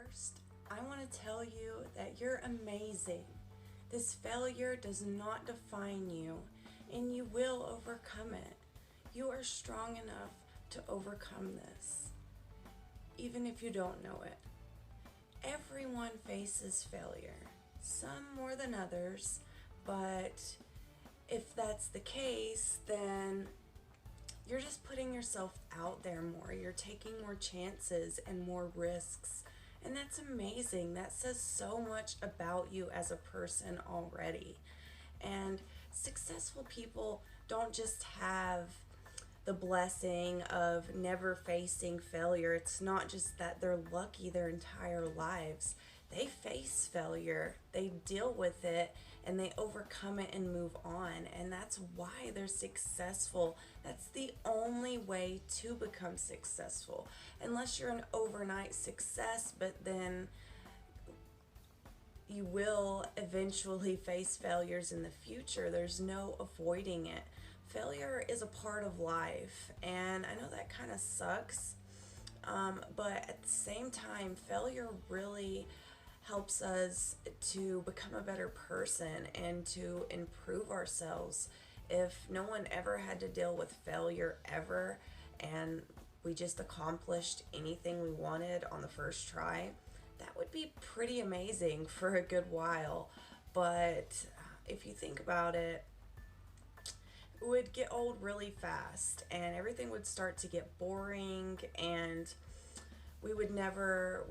first, I want to tell you that you're amazing. This failure does not define you, and you will overcome it. You are strong enough to overcome this, even if you don't know it. Everyone faces failure, some more than others, but if that's the case, then you're just putting yourself out there more. You're taking more chances and more risks. And that's amazing. That says so much about you as a person already. And successful people don't just have the blessing of never facing failure. It's not just that they're lucky their entire lives. They face failure, they deal with it, and they overcome it and move on. And that's why they're successful. That's the only way to become successful. Unless you're an overnight success, but then you will eventually face failures in the future. There's no avoiding it. Failure is a part of life, and I know that kind of sucks, but at the same time, failure really helps us to become a better person and to improve ourselves. If no one ever had to deal with failure ever, and we just accomplished anything we wanted on the first try, that would be pretty amazing for a good while. But if you think about it, it would get old really fast, and everything would start to get boring, and we would never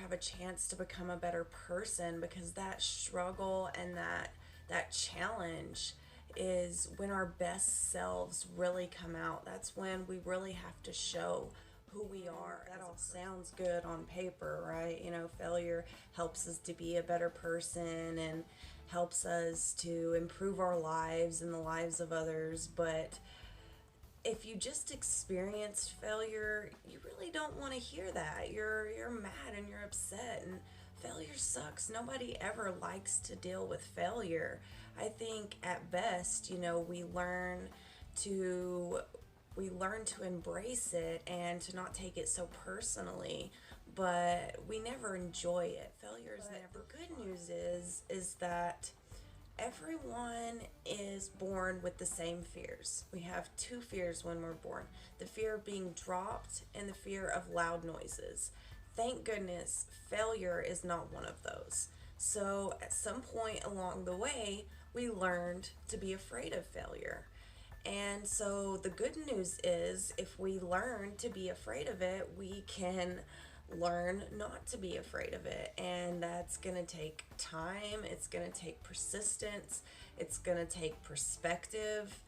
have a chance to become a better person, because that struggle and that challenge is when our best selves really come out. That's when we really have to show who we are. That all sounds good on paper, right? You know, failure helps us to be a better person and helps us to improve our lives and the lives of others, but if you just experienced failure, you really don't want to hear that. You're mad and you're upset, and failure sucks. Nobody ever likes to deal with failure. I think at best, we learn to embrace it and to not take it so personally, but we never enjoy it. Failure is never fun. The good news is that everyone is born with the same fears. We have two fears when we're born: the fear of being dropped and the fear of loud noises. Thank goodness failure is not one of those. So at some point along the way, we learned to be afraid of failure. And so the good news is, if we learn to be afraid of it, we can learn not to be afraid of it. And that's going to take time, it's going to take persistence, it's going to take perspective,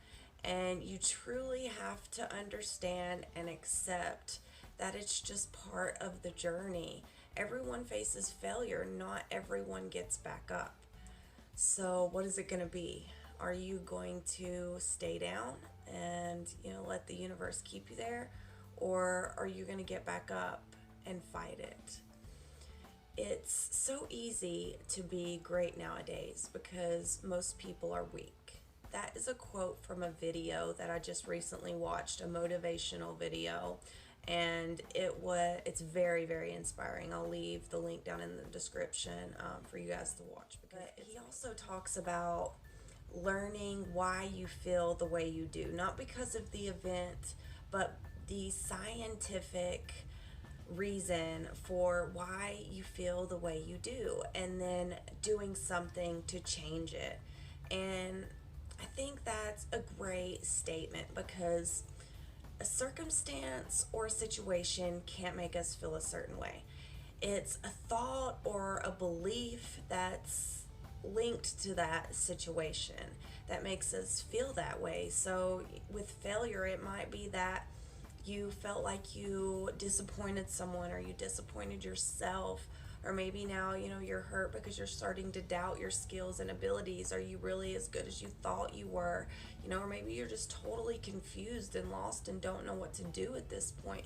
and you truly have to understand and accept that it's just part of the journey. Everyone faces failure, not everyone gets back up. So what is it going to be? Are you going to stay down and let the universe keep you there, or are you going to get back up and fight it? It's so easy to be great nowadays because most people are weak. That is a quote from a video that I just recently watched, a motivational video, and it's very, very inspiring. I'll leave the link down in the description for you guys to watch. But he also talks about learning why you feel the way you do, not because of the event, but the scientific reason for why you feel the way you do, and then doing something to change it. And I think that's a great statement, because a circumstance or a situation can't make us feel a certain way. It's a thought or a belief that's linked to that situation that makes us feel that way. So with failure, it might be that you felt like you disappointed someone, or you disappointed yourself, or maybe now you're hurt because you're starting to doubt your skills and abilities. Are you really as good as you thought you were? Or maybe you're just totally confused and lost and don't know what to do at this point.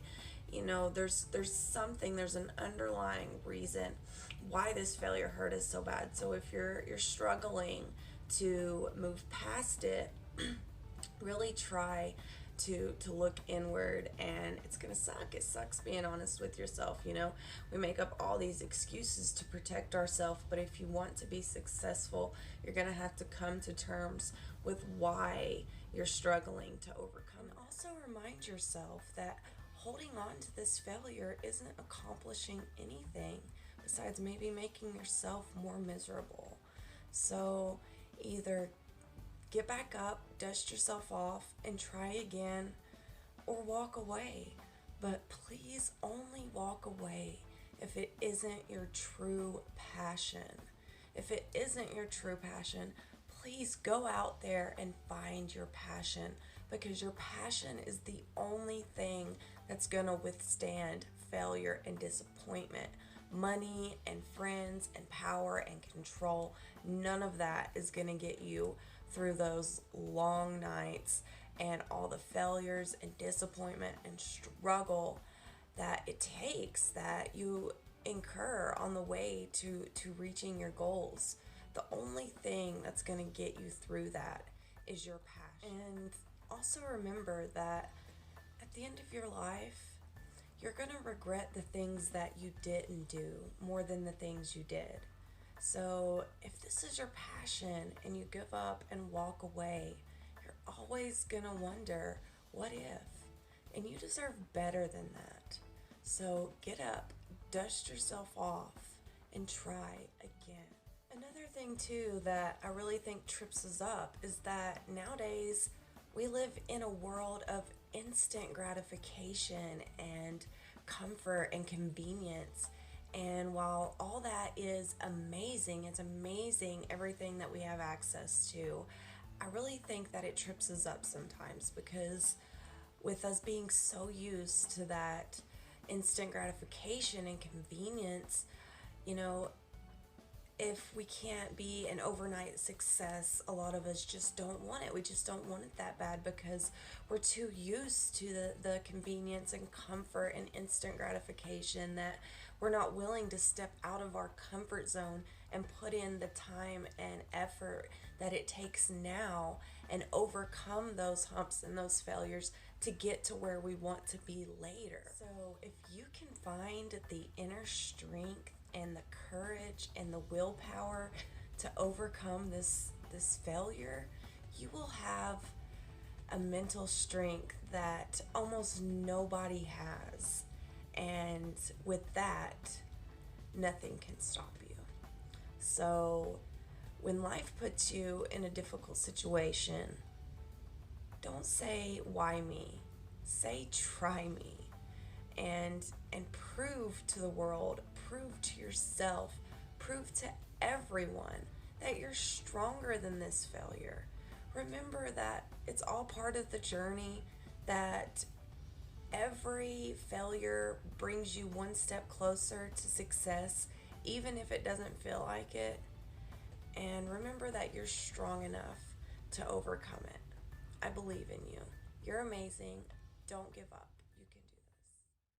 There's an underlying reason why this failure hurt us so bad. So if you're struggling to move past it, really try to look inward, and it's gonna suck. It sucks being honest with yourself. We make up all these excuses to protect ourselves, but if you want to be successful, you're gonna have to come to terms with why you're struggling to overcome. And also remind yourself that holding on to this failure isn't accomplishing anything besides maybe making yourself more miserable. So either get back up, dust yourself off, and try again, or walk away. But please only walk away if it isn't your true passion. If it isn't your true passion, please go out there and find your passion, because your passion is the only thing that's going to withstand failure and disappointment. Money and friends and power and control, none of that is going to get you through those long nights and all the failures and disappointment and struggle that it takes, that you incur on the way to reaching your goals. The only thing that's going to get you through that is your passion. And also remember that at the end of your life, you're going to regret the things that you didn't do more than the things you did. So if this is your passion and you give up and walk away, you're always going to wonder, what if? And you deserve better than that. So get up, dust yourself off, and try again. Another thing too that I really think trips us up is that nowadays we live in a world of instant gratification and comfort and convenience. And while all that is amazing, it's amazing everything that we have access to, I really think that it trips us up sometimes, because with us being so used to that instant gratification and convenience, if we can't be an overnight success, a lot of us just don't want it. We just don't want it that bad because we're too used to the convenience and comfort and instant gratification that we're not willing to step out of our comfort zone and put in the time and effort that it takes now and overcome those humps and those failures to get to where we want to be later. So if you can find the inner strength and the courage and the willpower to overcome this failure, you will have a mental strength that almost nobody has. And with that, nothing can stop you. So when life puts you in a difficult situation, don't say, why me? Say, try me. And prove to the world, prove to yourself, prove to everyone that you're stronger than this failure. Remember that it's all part of the journey, that every failure brings you one step closer to success, even if it doesn't feel like it. And remember that you're strong enough to overcome it. I believe in you. You're amazing. Don't give up.